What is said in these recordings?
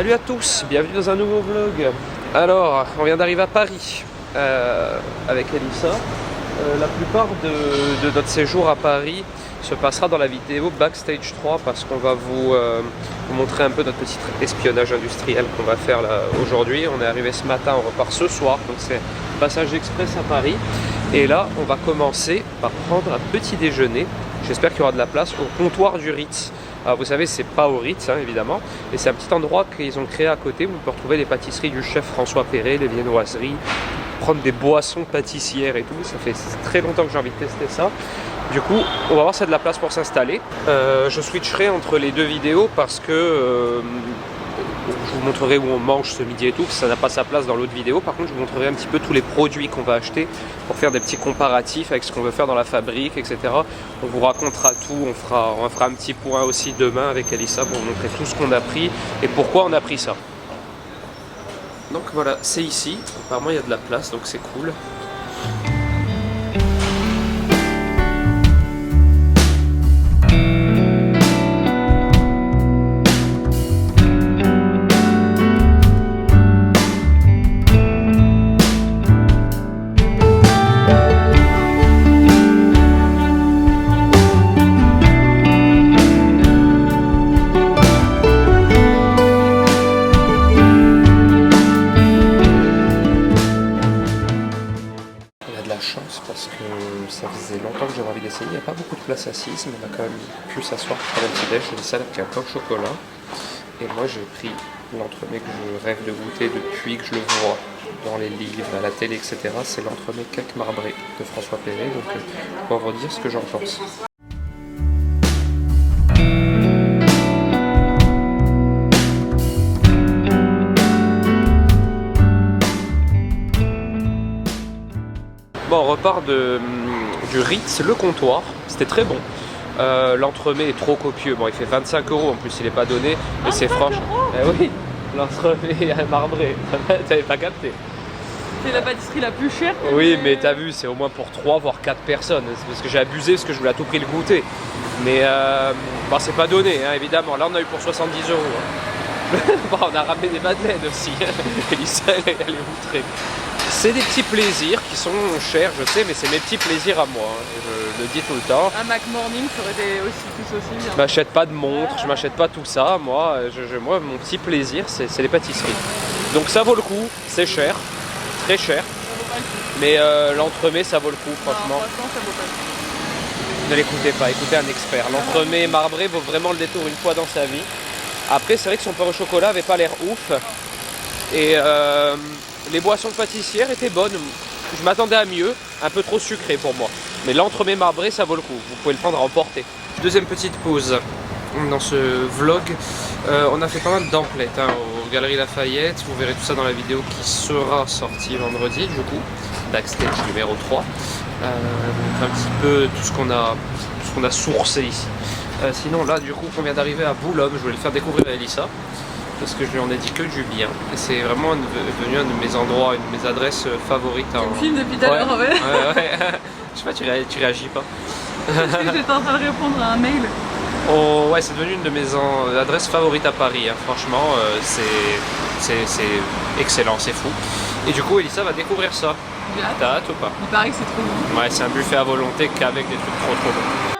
Salut à tous, bienvenue dans un nouveau vlog. Alors, on vient d'arriver à Paris avec Elissa. La plupart de notre séjour à Paris se passera dans la vidéo Backstage 3 parce qu'on va vous montrer un peu notre petit espionnage industriel qu'on va faire là aujourd'hui. On est arrivé ce matin, on repart ce soir, donc c'est passage express à Paris. Et là, on va commencer par prendre un petit déjeuner. J'espère qu'il y aura de la place au comptoir du Ritz. Alors vous savez, c'est pas au Ritz, hein, évidemment, et c'est un petit endroit qu'ils ont créé à côté où on peut retrouver les pâtisseries du chef François Perret, les viennoiseries, prendre des boissons pâtissières et tout. Ça fait très longtemps que j'ai envie de tester ça. Du coup, on va voir s'il y a de la place pour s'installer. Je switcherai entre les deux vidéos parce que je vous montrerai où on mange ce midi et tout, parce que ça n'a pas sa place dans l'autre vidéo. Par contre, je vous montrerai un petit peu tous les produits qu'on va acheter pour faire des petits comparatifs avec ce qu'on veut faire dans la fabrique, etc. On vous racontera tout, on fera un petit point aussi demain avec Elissa pour vous montrer tout ce qu'on a pris et pourquoi on a pris ça. Donc voilà, c'est ici. Apparemment, il y a de la place, donc c'est cool. Parce que ça faisait longtemps que j'avais envie d'essayer. Il n'y a pas beaucoup de place assise, mais on a quand même pu s'asseoir pour faire un petit déj. J'ai des salades avec un pain au chocolat. Et moi, j'ai pris l'entremet que je rêve de goûter depuis que je le vois dans les livres, à la télé, etc. C'est l'entremet cake marbré de François Perret. Donc, on va vous dire ce que j'en pense. Bon, on repart du Ritz, le comptoir, c'était très bon. L'entremet est trop copieux, bon il fait 25 €, en plus il n'est pas donné, mais c'est franchement... Eh oui, l'entremet marbré, t'avais pas capté. C'est la pâtisserie la plus chère. Oui, mais t'as vu, c'est au moins pour 3 voire 4 personnes, c'est parce que j'ai abusé, parce que je voulais à tout prix le goûter. Mais bon, c'est pas donné, hein, évidemment, là on a eu pour 70 €. Hein. Bon, on a ramené des madeleines aussi, Elissa elle est outrée. C'est des petits plaisirs qui sont chers, je sais, mais c'est mes petits plaisirs à moi, hein, je le dis tout le temps. Un Mac Morning serait aussi bien. Je m'achète pas de montre, je m'achète pas tout ça, moi mon petit plaisir c'est les pâtisseries. Donc ça vaut le coup, c'est cher, très cher, mais l'entremet ça vaut le coup franchement. Non, franchement ça vaut pas le coup. Ne l'écoutez pas, écoutez un expert. L'entremet marbré vaut vraiment le détour une fois dans sa vie. Après c'est vrai que son pain au chocolat avait pas l'air ouf, et les boissons pâtissières étaient bonnes, je m'attendais à mieux, un peu trop sucré pour moi. Mais l'entremet marbré, ça vaut le coup, vous pouvez le prendre à emporter. Deuxième petite pause dans ce vlog, on a fait pas mal d'emplettes hein, aux Galeries Lafayette, vous verrez tout ça dans la vidéo qui sera sortie vendredi du coup, Backstage numéro 3. Un petit peu tout ce qu'on a sourcé ici. Sinon là du coup on vient d'arriver à Boulogne, je voulais le faire découvrir à Elissa. Parce que je lui en ai dit que du bien. Et c'est vraiment devenu un de mes endroits, une de mes adresses favorites. Tu me filmes depuis tout à l'heure, ouais. Je sais pas, tu réagis pas. Parce que j'étais en train de répondre à un mail. Oh, ouais, c'est devenu une de mes adresses favorites à Paris. Hein. Franchement, c'est excellent, c'est fou. Et du coup, Elissa va découvrir ça. T'as hâte ou pas? Il paraît que c'est trop bon. Ouais, c'est un buffet à volonté qu'avec des trucs trop bons.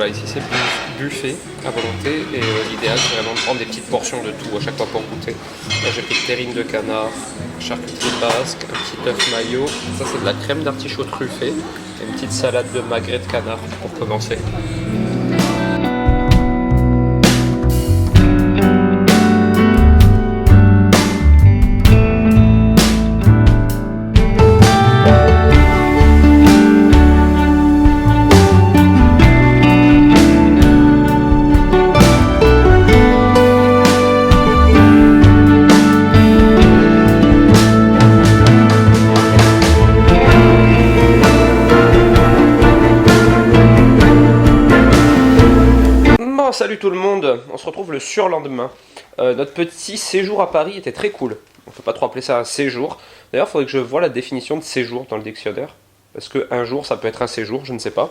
Ici c'est buffet à volonté et l'idéal c'est vraiment de prendre des petites portions de tout à chaque fois pour goûter. Là j'ai pris de terrine de canard, charcuterie basque, un petit œuf mayo, ça c'est de la crème d'artichaut truffée et une petite salade de magret de canard pour commencer. Bon, salut tout le monde, on se retrouve le surlendemain. Notre petit séjour à Paris était très cool. On peut pas trop appeler ça un séjour. D'ailleurs, il faudrait que je voie la définition de séjour dans le dictionnaire. Parce qu'un jour, ça peut être un séjour, je ne sais pas.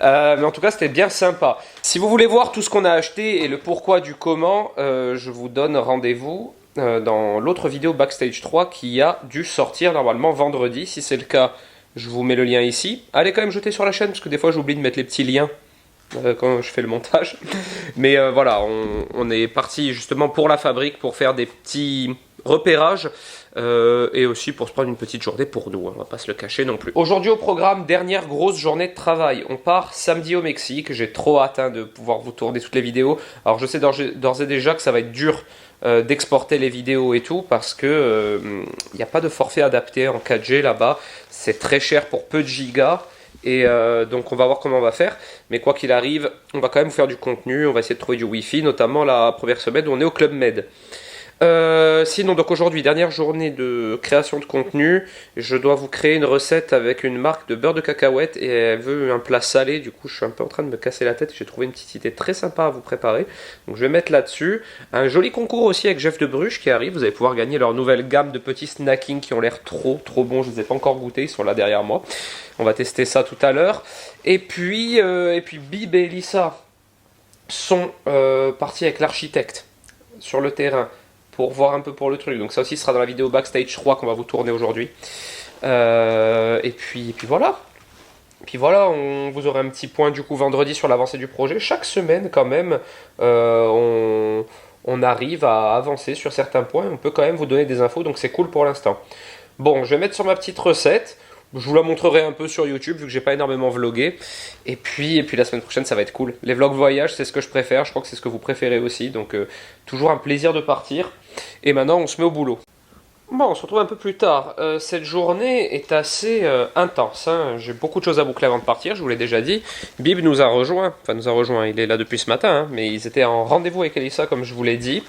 Mais en tout cas, c'était bien sympa. Si vous voulez voir tout ce qu'on a acheté et le pourquoi du comment, je vous donne rendez-vous dans l'autre vidéo Backstage 3 qui a dû sortir normalement vendredi. Si c'est le cas, je vous mets le lien ici. Allez quand même jeter sur la chaîne, parce que des fois, j'oublie de mettre les petits liens quand je fais le montage. Mais voilà, on est parti justement pour la fabrique, pour faire des petits repérages et aussi pour se prendre une petite journée pour nous, on va pas se le cacher non plus. Aujourd'hui au programme, dernière grosse journée de travail. On part samedi au Mexique, j'ai trop hâte de pouvoir vous tourner toutes les vidéos. Alors je sais d'ores et déjà que ça va être dur d'exporter les vidéos et tout, parce que il n'y a pas de forfait adapté en 4G là-bas, c'est très cher pour peu de gigas. Et donc on va voir comment on va faire, mais quoi qu'il arrive, on va quand même vous faire du contenu, on va essayer de trouver du wifi, notamment la première semaine où on est au Club Med. Sinon, donc aujourd'hui, dernière journée de création de contenu, je dois vous créer une recette avec une marque de beurre de cacahuète et elle veut un plat salé, du coup je suis un peu en train de me casser la tête, j'ai trouvé une petite idée très sympa à vous préparer, donc je vais mettre là-dessus. Un joli concours aussi avec Jeff de Bruges qui arrive, vous allez pouvoir gagner leur nouvelle gamme de petits snackings qui ont l'air trop bons, je ne les ai pas encore goûtés, ils sont là derrière moi, on va tester ça tout à l'heure. Et puis Bib et Elissa sont partis avec l'architecte sur le terrain pour voir un peu pour le truc, donc ça aussi sera dans la vidéo Backstage 3 qu'on va vous tourner aujourd'hui. Et puis voilà. Puis voilà, vous aurez un petit point du coup vendredi sur l'avancée du projet. Chaque semaine quand même, on arrive à avancer sur certains points, on peut quand même vous donner des infos, donc c'est cool pour l'instant. Bon, je vais mettre sur ma petite recette. Je vous la montrerai un peu sur YouTube vu que j'ai pas énormément vlogué. Et puis la semaine prochaine ça va être cool. Les vlogs voyage c'est ce que je préfère, je crois que c'est ce que vous préférez aussi. Donc toujours un plaisir de partir. Et maintenant on se met au boulot. Bon, on se retrouve un peu plus tard. Cette journée est assez intense. J'ai beaucoup de choses à boucler avant de partir, je vous l'ai déjà dit. Bib nous a rejoint, il est là depuis ce matin. Mais ils étaient en rendez-vous avec Elissa comme je vous l'ai dit.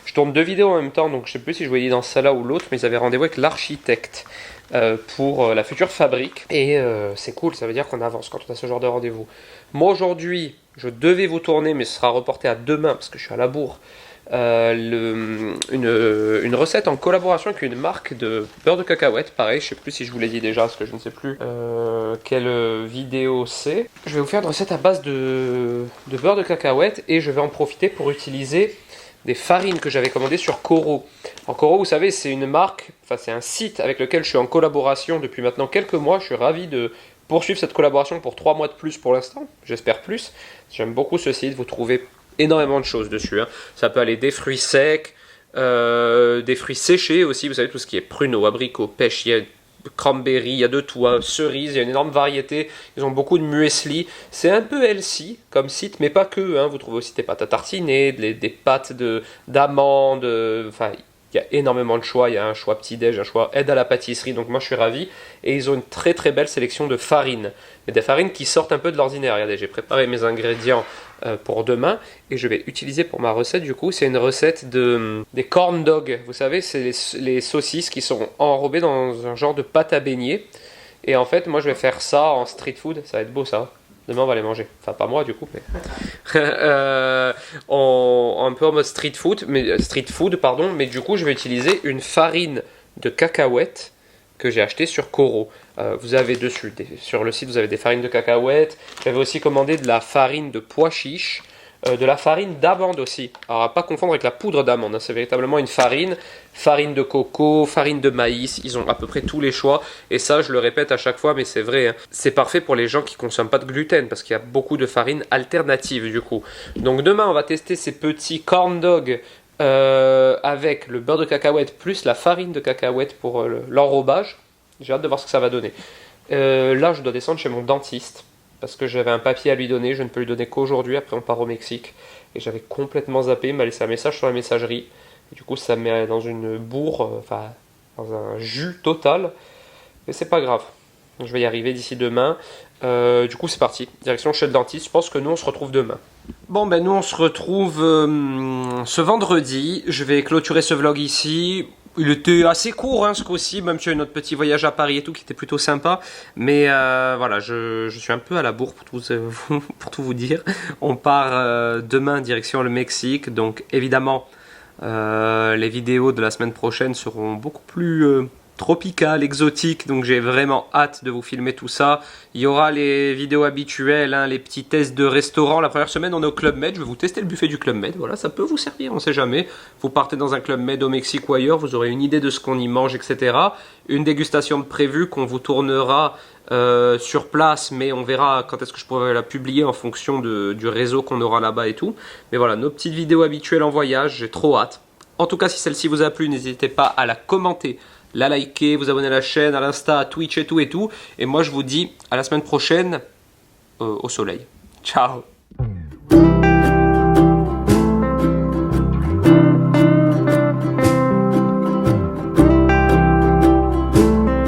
Je tourne 2 vidéos en même temps, donc je sais plus si je voyais dans celle-là ou l'autre. Mais ils avaient rendez-vous avec l'architecte. Pour la future fabrique, et c'est cool, ça veut dire qu'on avance quand on a ce genre de rendez-vous. Moi aujourd'hui je devais vous tourner, mais ce sera reporté à demain parce que je suis à la bourre, une recette en collaboration avec une marque de beurre de cacahuète. Pareil, je sais plus si je vous l'ai dit déjà parce que je ne sais plus quelle vidéo c'est. Je vais vous faire une recette à base de beurre de cacahuète et je vais en profiter pour utiliser des farines que j'avais commandées sur Coro. En Coro, vous savez, c'est une marque, c'est un site avec lequel je suis en collaboration depuis maintenant quelques mois. Je suis ravi de poursuivre cette collaboration pour 3 mois de plus pour l'instant, j'espère plus. J'aime beaucoup ce site, vous trouvez énormément de choses dessus. Ça peut aller des fruits secs, des fruits séchés aussi, vous savez, tout ce qui est pruneaux, abricots, pêche, il y a cranberry, il y a de tout, cerises, il y a une énorme variété, ils ont beaucoup de muesli, c'est un peu healthy comme site, mais pas que, vous trouvez aussi des pâtes à tartiner, des pâtes d'amandes, enfin il y a énormément de choix, il y a un choix petit-déj, un choix aide à la pâtisserie, donc moi je suis ravi, et ils ont une très belle sélection de farines, mais des farines qui sortent un peu de l'ordinaire. Regardez, j'ai préparé mes ingrédients pour demain, et je vais utiliser pour ma recette du coup, c'est une recette des corn dogs, vous savez, c'est les saucisses qui sont enrobées dans un genre de pâte à beignet, et en fait moi je vais faire ça en street food, ça va être beau ça. Demain on va les manger, enfin pas moi du coup, mais un peu en mode street food, mais du coup je vais utiliser une farine de cacahuètes que j'ai acheté sur Coro. Vous avez dessus, sur le site vous avez des farines de cacahuètes, j'avais aussi commandé de la farine de pois chiches, de la farine d'amande aussi. Alors à pas confondre avec la poudre d'amande, c'est véritablement une farine de coco, farine de maïs, ils ont à peu près tous les choix, et ça je le répète à chaque fois mais c'est vrai, c'est parfait pour les gens qui consomment pas de gluten parce qu'il y a beaucoup de farines alternatives du coup. Donc demain on va tester ces petits corn dogs avec le beurre de cacahuète plus la farine de cacahuète pour l'enrobage. J'ai hâte de voir ce que ça va donner. Là je dois descendre chez mon dentiste parce que j'avais un papier à lui donner, je ne peux lui donner qu'aujourd'hui, après on part au Mexique, et j'avais complètement zappé, il m'a laissé un message sur la messagerie, et du coup ça me met dans une bourre, dans un jus total, mais c'est pas grave, je vais y arriver d'ici demain. Du coup c'est parti, direction chez le dentiste, je pense que nous on se retrouve demain. Bon nous on se retrouve ce vendredi, je vais clôturer ce vlog ici. Il était assez court ce coup-ci, même si il y a eu notre petit voyage à Paris et tout qui était plutôt sympa. Mais voilà, je suis un peu à la bourre pour tout vous dire. On part demain direction le Mexique, donc évidemment les vidéos de la semaine prochaine seront beaucoup plus tropicales, exotiques, donc j'ai vraiment hâte de vous filmer tout ça. Il y aura les vidéos habituelles, les petits tests de restaurant. La première semaine on est au Club Med, je vais vous tester le buffet du Club Med, voilà, ça peut vous servir, on sait jamais. Vous partez dans un Club Med au Mexique ou ailleurs, vous aurez une idée de ce qu'on y mange, etc. Une dégustation de prévue qu'on vous tournera sur place, mais on verra quand est-ce que je pourrai la publier en fonction du réseau qu'on aura là-bas et tout. Mais voilà, nos petites vidéos habituelles en voyage, j'ai trop hâte. En tout cas, si celle-ci vous a plu, n'hésitez pas à la commenter, la liker, vous abonner à la chaîne, à l'Insta, à Twitch et tout. Et moi, je vous dis à la semaine prochaine au soleil. Ciao!